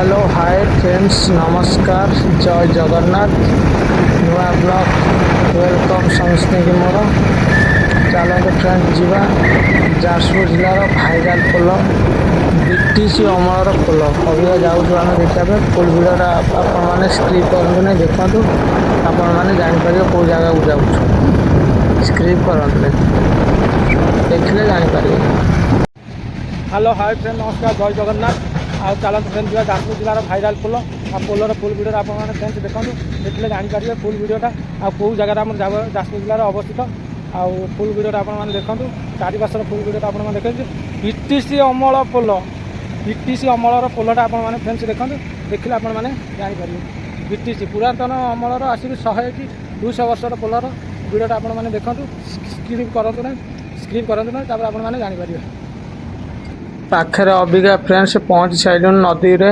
Hello hi friends नमस्कार जय जगन्नाथ नुआ ब्लॉग वेलकम समस्ते मोर चलते फ्रेंड जीवा जाजपुर जिलार भाईराल पोल बीटीसी अमलर पोल अभी जाऊँ आम देखा फुल भिडियोटा आपण मैंने स्क्रिप करते नहीं देखूँ आपण मैंने जापर कौ जगह को जाऊँ स्क्रिप करते देखिले जापर। हेलो हाय फ्रेंड नमस्कार जय जगन्नाथ आ चलते फ्रेंड जा जाजपुर जिलार भाईराल पोल आ पोलर फुल भिडियो आप फ्रेंड्स देखो देखिले जापर फुल भिडियोटा आ कौ जगह जाजपुर जिलार अवस्थित आउ फुल भिडियोटा आपने देखूँ चारिपार्श्वर फुल भिडियोटा आप देखते बीटीसी अमल पोल बीटीसी अमलर पोलटा आप फ्रेंड्स देखो देखिले आपने जापर बीटीसी पुरातन अमलर आसिक 100 कि 200 वर्षर पोलर भिडियोटा आपने देखो स्क्रिप करतु ना आपने जापर पाखे अबिका फ्रेंड्स पहुँच साइड नदी रे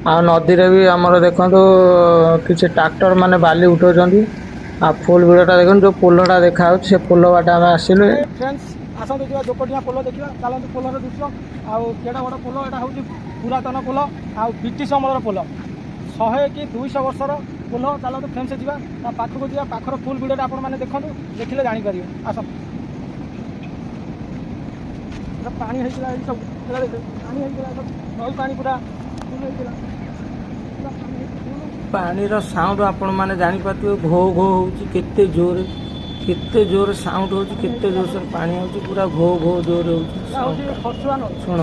आ नदी रे भी आमर देखो किसी ट्रैक्टर माने बाली उठाऊँ आ फुल भिडियोटा देखो जो पोलटा देखा से पोल बाट आम आसिलु फ्रेंड्स आसतु जा जोकटिया पोल देखा चलते पोलर दृश्य आउ केड़ा बड़ पोल यहाँ हूँ पुरातन पोल आ ब्रिटिश अमलर पोल 100 कि 200 वर्षर पोल चलते फ्रेंड्स जा पाखक जा पाखर फुल भिडियोटा आपने देखो देखिले जापर आस पानी होता सब पानी नई पानी पूरा पानी साउंड आपण मैंने जापर घो घो होते जोर साउंड हो जोर से पानी हो पूरा घो घो जोर हो शुण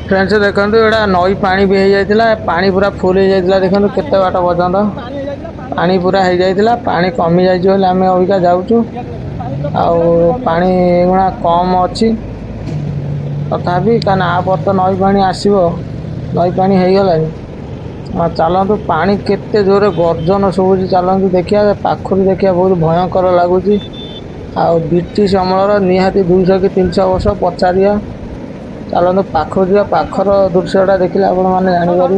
फ्रेंड्स देखो यहाँ नई पानी भी हो जाता पानी पूरा फुल हो जाता देखो केते बाट पर्यंत पानी पूरा हो जाता पानी कमी जाए आम अबिका जाऊँ पानी गुणा कम अच्छी तथापि क्या आपर तो नई पानी आसो नई पानी हो गला चलतु पानी केते जोर गर्जन शुभुची चलतु देखिए पाखर देखिए बहुत भयंकर लगुच आ ब्रिटिश अमलर निहाती 200 कि 300 वर्ष पचारिया चलते पाखर जा पाखर दृश्यटा देखिले आपण मैंने जापर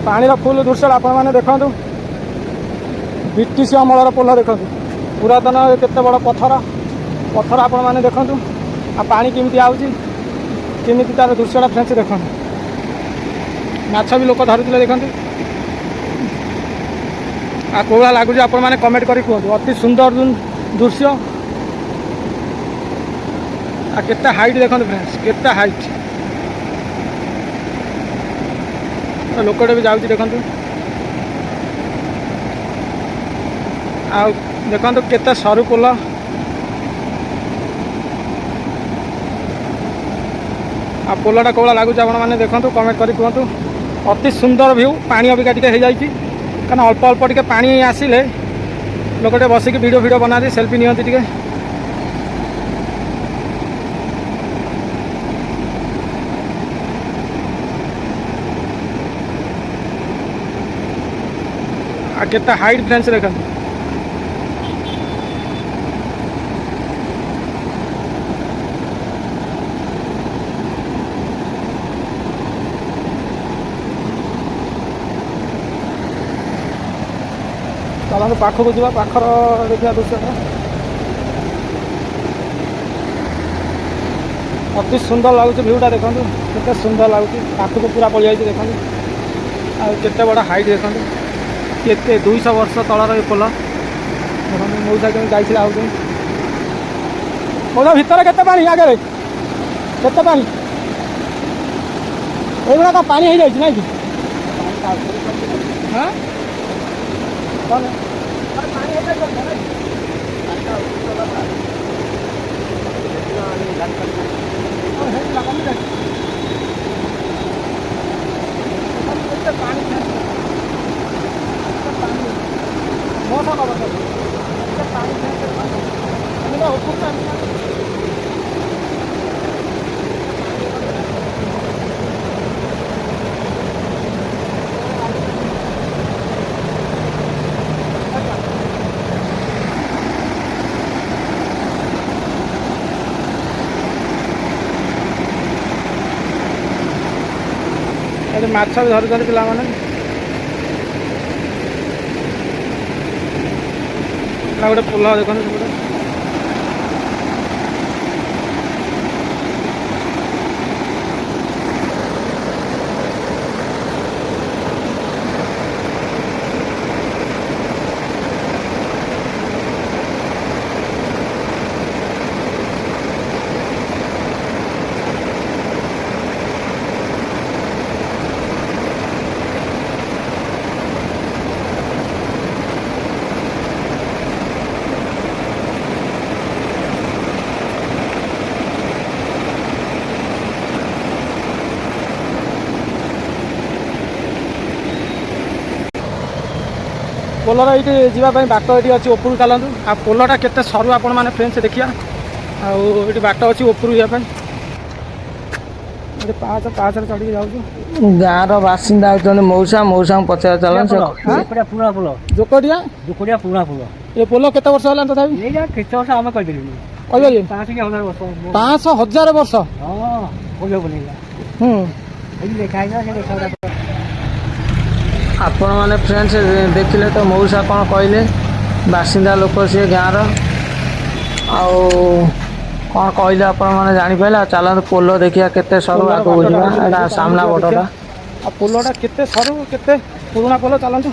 पानी फुल दृश्य आप देखु ब्रिटिश अमलर पोल देखु पुरातन केते बड़ पत्थर पत्थर आपण मैंने देखु आ पानी केमी आमी तार दृश्यटा फ्रेंड्स देखु माछ भी लोक धरुले देखते आ कौड़ा लगुच आप कमेंट करी कहतु अति सुंदर दृश्य आ केते हाइट देखते फ्रेंड्स केते हाइट लोकटे भी जाऊँ देखु आ देखो केते सरू पोल आ पोलटा कौड़ा लगुच आप देखो कमेंट करी कहतु अति सुंदर व्यू पानी अबिका टे हो जाए क्या अल्प अल्प टे पानी आसिले लोकटे बसिक वीडियो बनाती सेल्फी नियंती टे आ केते हाइट फ्रेंड्स देखो चलते पाखक जा पाखर देखा दृश्यटा अति सुंदर लगुच भ्यूटा देखो केते सुंदर लगुच पाखक पूरा पड़ जाए देखो आते बड़ा हाइट देखो केते 200 वर्ष तलर ये पोल देखो मौसा कमी जाइए आउ मौसा भितर केते पानी आगे केते पानी ये पानी हो जाए ना कि हाँ ମାଛ ବି ଧରୁଛନ୍ତି ପିଲାମାନେ। ନା ଗୋଟେ ପୋଲ ଦେଖନ୍ତୁ ସେପଟେ। पोलर ये जावाई बाट ये अच्छी उपरू चलतु आ पोलटा केते सरू आपण मैंने फ्रेंड्स देखिया आठ बाट अच्छी उपरू जावाई पाँच पाँच चढ़ी जाऊँ गाँव बासिंदा होती मौसा मौसा पचार चल जोकड़िया जोकड़िया पुराना पोल ये पोल केते वर्ष है तथा वर्ष आम कह 5,000 वर्ष आपण मैंने फ्रेंड्स देखिले तो मौसा कौन कहले बासिंदा लोक सी गाँव कौन कहले आपण मैंने जापारे चलते पोल देखिए केते सरू आगे बुझा सामना बटटा पोलटा केते सरू केते पुराना पोल चलतु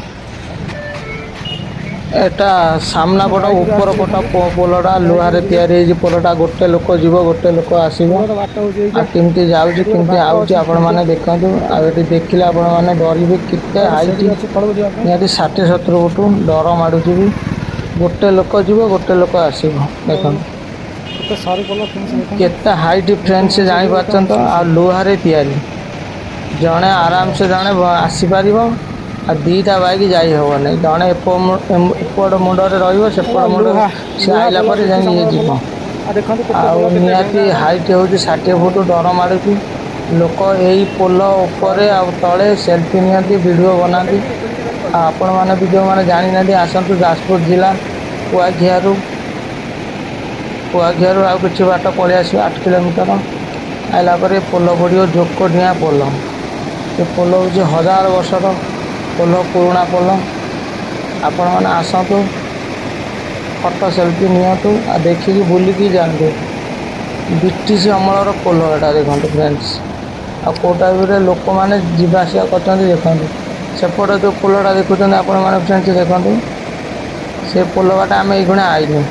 एटा सामना पट ऊपर पट पोलटा लुहारे तैयारी पोलटा गोटे लोक जीव गोटे लोक आसमि जाऊँगी आपण मैंने देखूँ आगे देखिले आपण मैंने डरबे केते हाइट निहाती 60-70 फुट डर माड़ुची भी गोटे लोक जीव गोटे लोक आसो देख केते हाइट फ्रेंड्स जापार तो आ लुहारे तैयारी जड़े आराम से जड़े आसीपर आ दीटा बाइक जाई हेनी जड़े एपट मुंडे रपट मुंड सी आइला निहाती हाइट हूँ 60 फुट डर माड़ुची लोक यही पोल उपर तले सेल्फी नियंती वीडियो बनाती आपण मैंने भी जो मैंने जानी ना आसतु जाजपुर जिला कुआखियारू आउ कि बाट पलि आस 8 किलोमीटर आइला पोल पड़ो जोकड़िया पोल ये पोल हूँ 1000 वर्षर पोल पुराना पोल आपण मैंने आसतु फटो सेल्फी नियंतु आ देखिकी बुलिकी जानते ब्रिटिश अमलर पोल एटा देखो फ्रेंड्स आ टाइप लोक मैंने जावासिया कर देखते सेपटे जो पोलटा देखुं आपण मैंने फ्रेंड्स देखते से पोल बाट आम ये आईनु